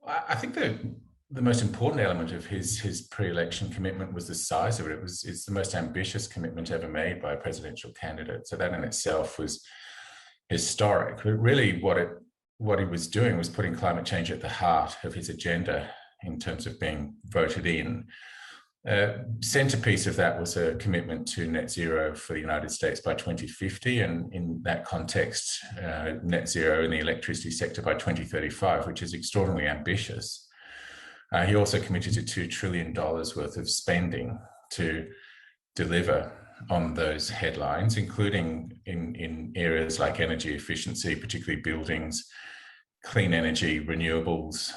I think the most important element of his pre-election commitment was the size of it. It's the most ambitious commitment ever made by a presidential candidate. So that in itself was historic. But really, what he was doing was putting climate change at the heart of his agenda in terms of being voted in. Centerpiece of that was a commitment to net zero for the United States by 2050, and in that context, net zero in the electricity sector by 2035, which is extraordinarily ambitious. He also committed to $2 trillion worth of spending to deliver on those headlines, including in areas like energy efficiency, particularly buildings, clean energy, renewables,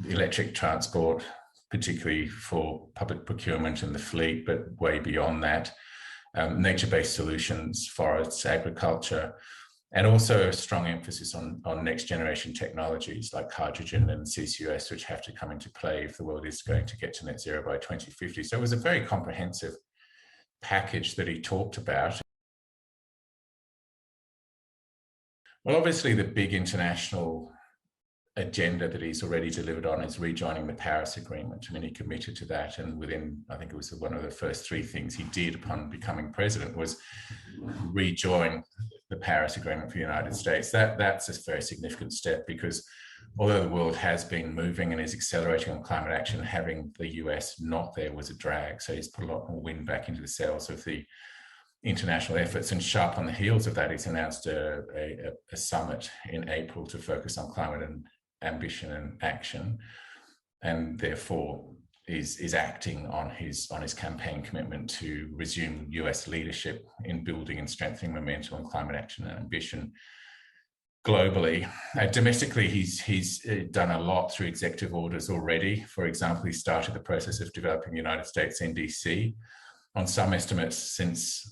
electric transport, particularly for public procurement and the fleet, but way beyond that, nature-based solutions, forests, agriculture, and also a strong emphasis on next generation technologies like hydrogen and CCUS, which have to come into play if the world is going to get to net zero by 2050. So it was a very comprehensive package that he talked about. Well, obviously the big international agenda that he's already delivered on is rejoining the Paris Agreement. I mean, he committed to that, and within, I think it was one of the first three things he did upon becoming president was rejoin the Paris Agreement for the United States. That's a very significant step, because although the world has been moving and is accelerating on climate action, having the US not there was a drag. So he's put a lot more wind back into the sails of the international efforts, and sharp on the heels of that, he's announced a summit in April to focus on climate and ambition and action, and therefore is acting on his campaign commitment to resume US leadership in building and strengthening momentum on climate action and ambition globally. Domestically, he's done a lot through executive orders already. For example, he started the process of developing the United States NDC. On some estimates, since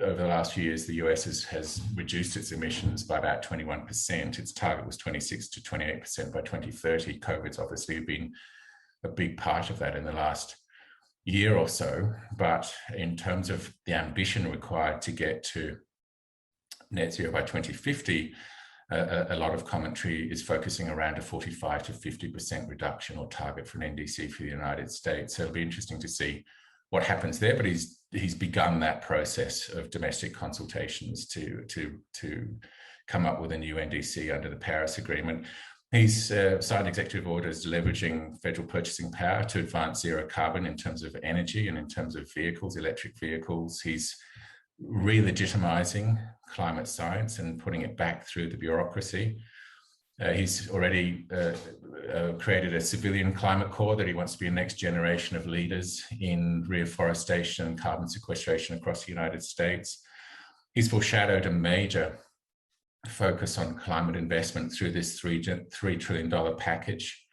over the last few years, the US has reduced its emissions by about 21%. Its target was 26 to 28% by 2030. COVID's obviously been a big part of that in the last year or so. But in terms of the ambition required to get to net zero by 2050, a lot of commentary is focusing around a 45 to 50% reduction or target for an NDC for the United States. So it'll be interesting to see what happens there, but he's begun that process of domestic consultations to come up with a new NDC under the Paris Agreement. He's signed executive orders leveraging federal purchasing power to advance zero carbon in terms of energy and in terms of vehicles, electric vehicles. He's re-legitimizing climate science and putting it back through the bureaucracy. He's already created a civilian climate corps that he wants to be a next generation of leaders in reforestation and carbon sequestration across the United States. He's foreshadowed a major focus on climate investment through this $3 trillion package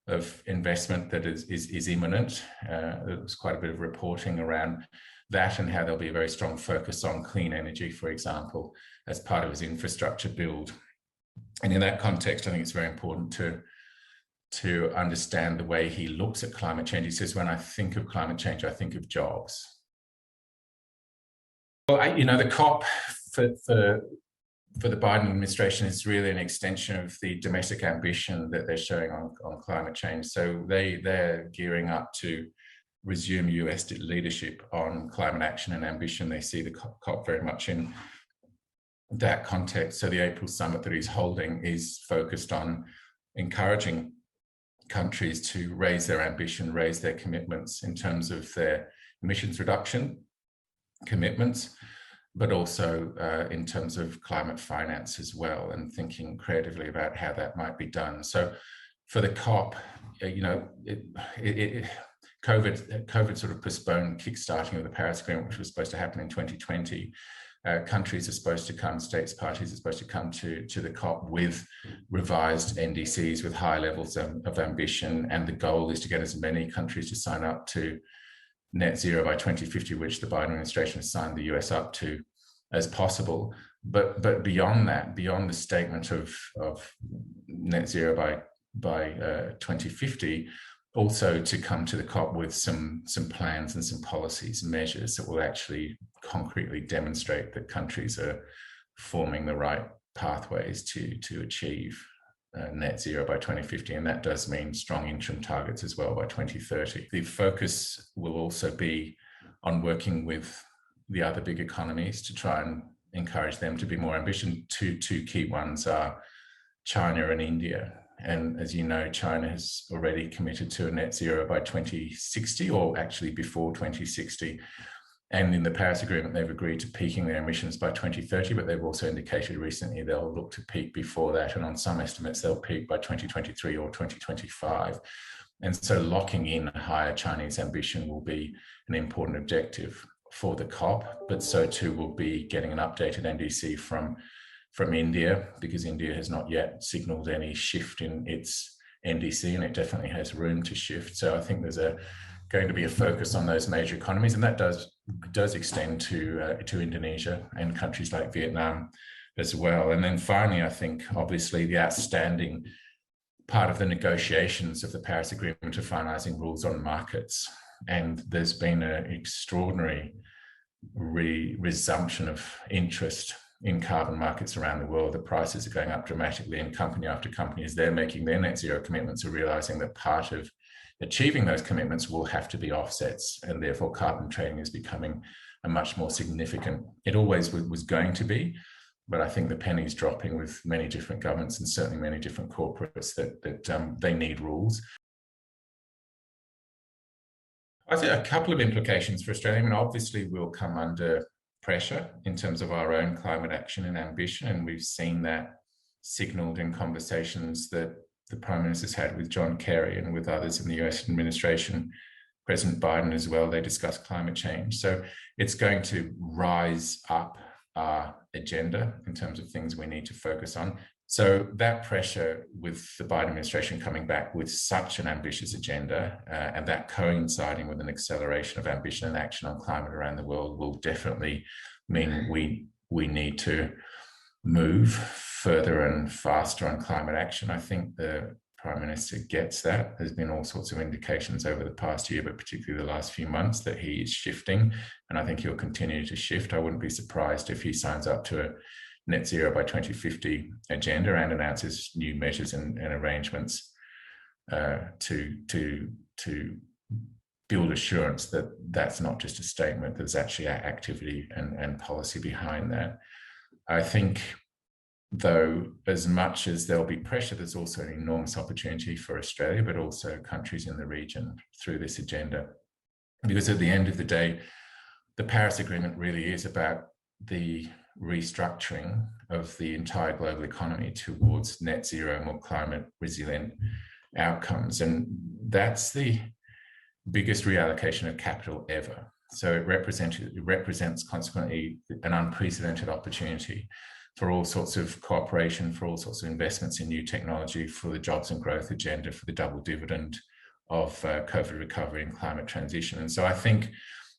of investment that is imminent. There was quite a bit of reporting around that and how there'll be a very strong focus on clean energy, for example, as part of his infrastructure build. And in that context, I think it's very important to understand the way he looks at climate change. He says, when I think of climate change, I think of jobs. Well, the COP for the Biden administration is really an extension of the domestic ambition that they're showing on climate change. So they're gearing up to resume US leadership on climate action and ambition. They see the COP very much in that context. So the April summit that he's holding is focused on encouraging countries to raise their ambition, raise their commitments in terms of their emissions reduction commitments, but also in terms of climate finance as well, and thinking creatively about how that might be done. So for the COP, COVID sort of postponed kickstarting of the Paris Agreement, which was supposed to happen in 2020. Countries are supposed to come, states, parties are supposed to come to the COP with revised NDCs with high levels of ambition. And the goal is to get as many countries to sign up to net zero by 2050, which the Biden administration has signed the US up to, as possible. But beyond that, beyond the statement of net zero by 2050, also to come to the COP with some plans and some policies and measures that will actually concretely demonstrate that countries are forming the right pathways to achieve net zero by 2050, and that does mean strong interim targets as well by 2030. The focus will also be on working with the other big economies to try and encourage them to be more ambitious. Two key ones are China and India. And as you know, China has already committed to a net zero by 2060, or actually before 2060. And in the Paris Agreement, they've agreed to peaking their emissions by 2030, but they've also indicated recently they'll look to peak before that. And on some estimates, they'll peak by 2023 or 2025. And so locking in a higher Chinese ambition will be an important objective for the COP, but so too will be getting an updated NDC from India, because India has not yet signaled any shift in its NDC, and it definitely has room to shift. So I think there's going to be a focus on those major economies, and that does extend to Indonesia and countries like Vietnam as well. And then finally, I think obviously the outstanding part of the negotiations of the Paris Agreement are finalising rules on markets. And there's been an extraordinary resumption of interest in carbon markets around the world. The prices are going up dramatically, and company after company, as they're making their net zero commitments, are realising that part of achieving those commitments will have to be offsets, and therefore carbon trading is becoming a much more significant. It always was going to be, but I think the penny's dropping with many different governments and certainly many different corporates that they need rules. I think a couple of implications for Australia. I mean, obviously we'll come under pressure in terms of our own climate action and ambition, and we've seen that signalled in conversations that the Prime Minister's had with John Kerry and with others in the US administration, President Biden as well. They discussed climate change. So it's going to rise up our agenda in terms of things we need to focus on. So that pressure with the Biden administration coming back with such an ambitious agenda and that coinciding with an acceleration of ambition and action on climate around the world will definitely mean we need to move further and faster on climate action. I think the Prime Minister gets that. There's been all sorts of indications over the past year, but particularly the last few months, that he is shifting, and I think he'll continue to shift. I wouldn't be surprised if he signs up to a net zero by 2050 agenda and announces new measures and arrangements to build assurance that that's not just a statement, there's actually activity and policy behind that. I think, though, as much as there'll be pressure, there's also an enormous opportunity for Australia, but also countries in the region through this agenda. Because at the end of the day, the Paris Agreement really is about the restructuring of the entire global economy towards net zero, more climate resilient outcomes. And that's the biggest reallocation of capital ever. So it represents consequently an unprecedented opportunity for all sorts of cooperation, for all sorts of investments in new technology, for the jobs and growth agenda, for the double dividend of COVID recovery and climate transition. And so I think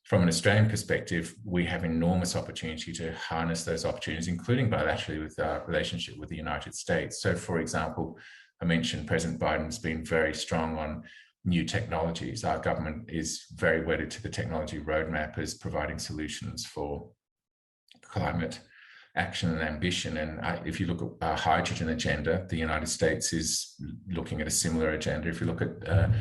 from an Australian perspective, we have enormous opportunity to harness those opportunities, including bilaterally with our relationship with the United States. So, for example, I mentioned President Biden's been very strong on new technologies. Our government is very wedded to the technology roadmap as providing solutions for climate action and ambition. And if you look at our hydrogen agenda, the United States is looking at a similar agenda. If you look at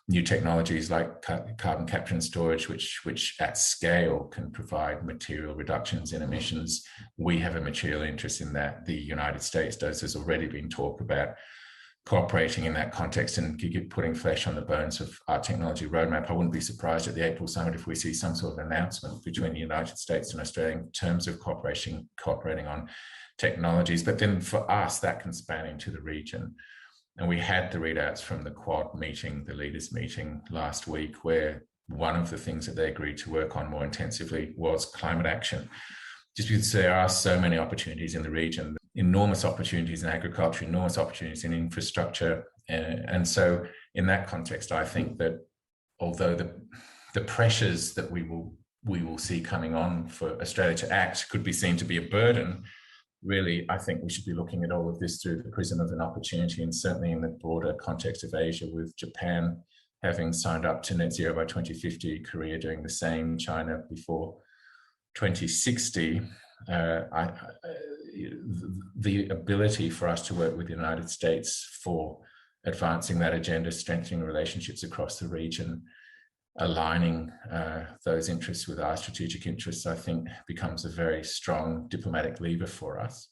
new technologies like carbon capture and storage, which at scale can provide material reductions in emissions, we have a material interest in that. The United States does. There's already been talk about cooperating in that context and putting flesh on the bones of our technology roadmap. I wouldn't be surprised at the April summit if we see some sort of announcement between the United States and Australia in terms of cooperating on technologies. But then for us, that can span into the region. And we had the readouts from the Quad meeting, the leaders meeting last week, where one of the things that they agreed to work on more intensively was climate action. Just because there are so many opportunities in the region, enormous opportunities in agriculture, enormous opportunities in infrastructure. And so in that context, I think that although the pressures that we will see coming on for Australia to act could be seen to be a burden, really, I think we should be looking at all of this through the prism of an opportunity, and certainly in the broader context of Asia, with Japan having signed up to net zero by 2050, Korea doing the same, China before 2060. the ability for us to work with the United States for advancing that agenda, strengthening relationships across the region, aligning those interests with our strategic interests, I think becomes a very strong diplomatic lever for us.